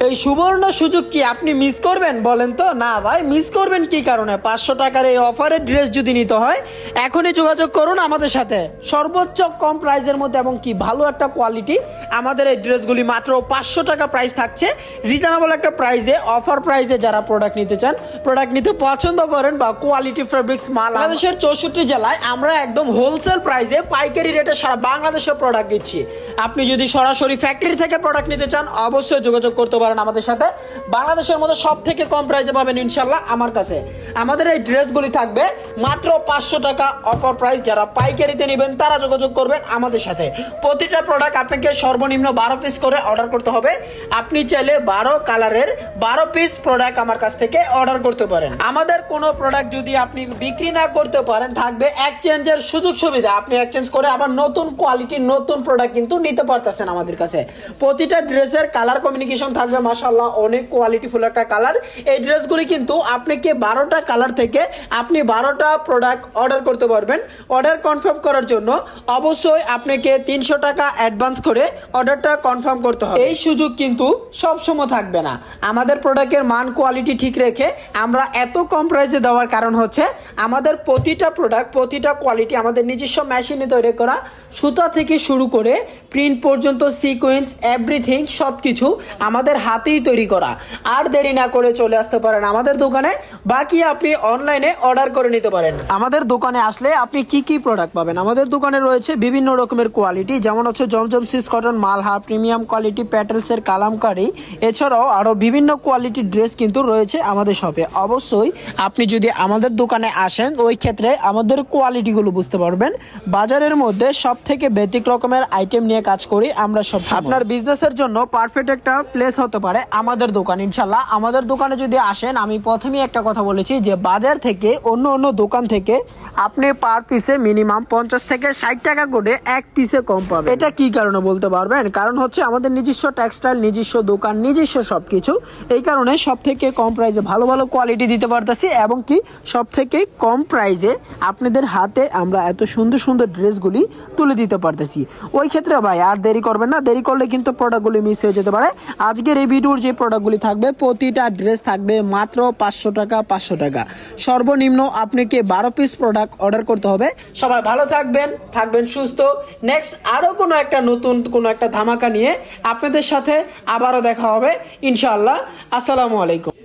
এই সুবর্ণ সুযোগ কি আপনি মিস করবেন বলেন তো? না ভাই, মিস করবেন কি কারণে? 500 টাকার এই অফারের ড্রেস যদি নিতে হয় এখনই যোগাযোগ করুন আমাদের সাথে। সর্বোচ্চ কম প্রাইসের মধ্যে এবং কি ভালো একটা কোয়ালিটি আমাদের এই ড্রেসগুলি মাত্র 500 টাকা প্রাইস থাকছে। রিজনেবল একটা প্রাইসে, অফার প্রাইসে যারা প্রোডাক্ট নিতে চান, প্রোডাক্ট নিতে পছন্দ করেন বা কোয়ালিটি ফেব্রিক্স মাল, বাংলাদেশের 64 জেলায় আমরা একদম হোলসেল প্রাইসে পাইকারি রেটে সারা বাংলাদেশে প্রোডাক্ট দিচ্ছি। আপনি যদি সরাসরি ফ্যাক্টরি থেকে প্রোডাক্ট নিতে চান অবশ্যই যোগাযোগ করতে পারেন আমাদের সাথে। বাংলাদেশের মধ্যে সব থেকে কম প্রাইসে পাবেন ইনশাল্লাহ আমার কাছে। আমাদের এই ড্রেসগুলি থাকবে মাত্র 500 টাকা অফার প্রাইস। যারা পাইকারিতে নেবেন তারা যোগাযোগ করবেন আমাদের সাথে। প্রতিটা প্রোডাক্ট আপনাকে সর্বনিম্ন 12 পিস করে অর্ডার করতে হবে। আপনি চাইলে 12 কালারের 12 পিস প্রোডাক্ট আমার কাছ থেকে অর্ডার করতে পারেন। আমাদের কোনো প্রোডাক্ট যদি আপনি বিক্রি না করতে পারেন থাকবে এক্সচেঞ্জের সুযোগ সুবিধা। আপনি এক্সচেঞ্জ করে আবার নতুন কোয়ালিটির নতুন প্রোডাক্ট কিন্তু নিতে পারতেছেন আমাদের কাছে। প্রতিটা ড্রেসের কালার কমিউনিকেশন থাকবে মাশাআল্লাহ, অনেক কোয়ালিটিফুল একটা কালার। এই ড্রেসগুলি কিন্তু আপনাকে 12টা কালার থেকে আপনি 12টা প্রোডাক্ট অর্ডার করতে পারবেন। অর্ডার কনফার্ম করার জন্য অবশ্যই আপনাকে 300 টাকা অ্যাডভান্স করে অর্ডারটা কনফার্ম করতে হবে। এই সুযোগ কিন্তু সব সময় থাকবে না। আমাদের প্রোডাক্টের মান কোয়ালিটি ঠিক রেখে আমরা এত কম প্রাইসে দেওয়ার কারণ হচ্ছে আমাদের প্রতিটা প্রোডাক্ট, প্রতিটা কোয়ালিটি আমাদের নিজস্ব মেশিনে তৈরি করা। সুতা থেকে শুরু করে প্রিন্ট পর্যন্ত সিকোয়েন্স এভরিথিং সবকিছু আমাদের হাতেই তৈরি করা। আর দেরি না করে চলে আসতে পারেন আমাদের দোকানে, বাকি আপনি অনলাইনে অর্ডার করে নিতে পারেন। আমাদের দোকানে আসলে আপনি কি কি প্রোডাক্ট পাবেন? আমাদের দোকানে রয়েছে বিভিন্ন রকমের কোয়ালিটি, যেমন হচ্ছে জমজম সিস কটন, মালহা, প্রিমিয়াম কোয়ালিটি, প্যাটেলসের কালামকারী, এছাড়াও আরো বিভিন্ন কোয়ালিটির ড্রেস কিন্তু রয়েছে আমাদের শপে। অবশ্যই আপনি যদি আমাদের দোকানে আসেন ওই ক্ষেত্রে আমাদের কোয়ালিটিগুলো বুঝতে পারবেন। বাজারের মধ্যে সব থেকে বেসিক রকমের আইটেম নিয়ে কাজ করি আমরা সব। আপনার বিজনেসের জন্য পারফেক্ট একটা প্লেস হতে পারে আমাদের দোকান ইনশাল্লাহ। আমাদের দোকানে যদি আসেন, আমি প্রথমেই একটা কথা বলেছি যে বাজার থেকে অন্য অন্য দোকান থেকে আপনি পার পিসে মিনিমাম 50 থেকে 60 টাকা করে এক পিসে কম পাবেন। এটা কি কারণে বলতে পারবেন? কারণ হচ্ছে আমাদের নিজস্ব টেক্সটাইল, নিজস্ব দোকান, নিজস্ব সবকিছু। এই কারণে সব থেকে কম প্রাইসে ভালো ভালো কোয়ালিটি দিতে পারতেছি এবং কি সব থেকে কম প্রাইসে আপনাদের হাতে আমরা এত সুন্দর সুন্দর ড্রেসগুলি তুলে দিতে পারতেছি। ওই ক্ষেত্রে ভাই আর দেরি করবেন না, দেরি করলে কিন্তু প্রোডাক্টগুলি মিস হয়ে যেতে পারে। আজকের এই ভিডিওর যে প্রোডাক্টগুলি থাকবে প্রতিটা ড্রেস থাকবে মাত্র 500 টাকা। 500 টাকা সর্বনিম্ন আপনাকে 12 পিস প্রোডাক্ট অর্ডার করতে হবে। সবাই ভালো থাকবেন, থাকবেন সুস্থ। নেক্সট আরো কোনো একটা নতুন কোনো একটা ধামাকা নিয়ে আপনাদের সাথে আবারও দেখা হবে ইনশাআল্লাহ। আসসালামু আলাইকুম।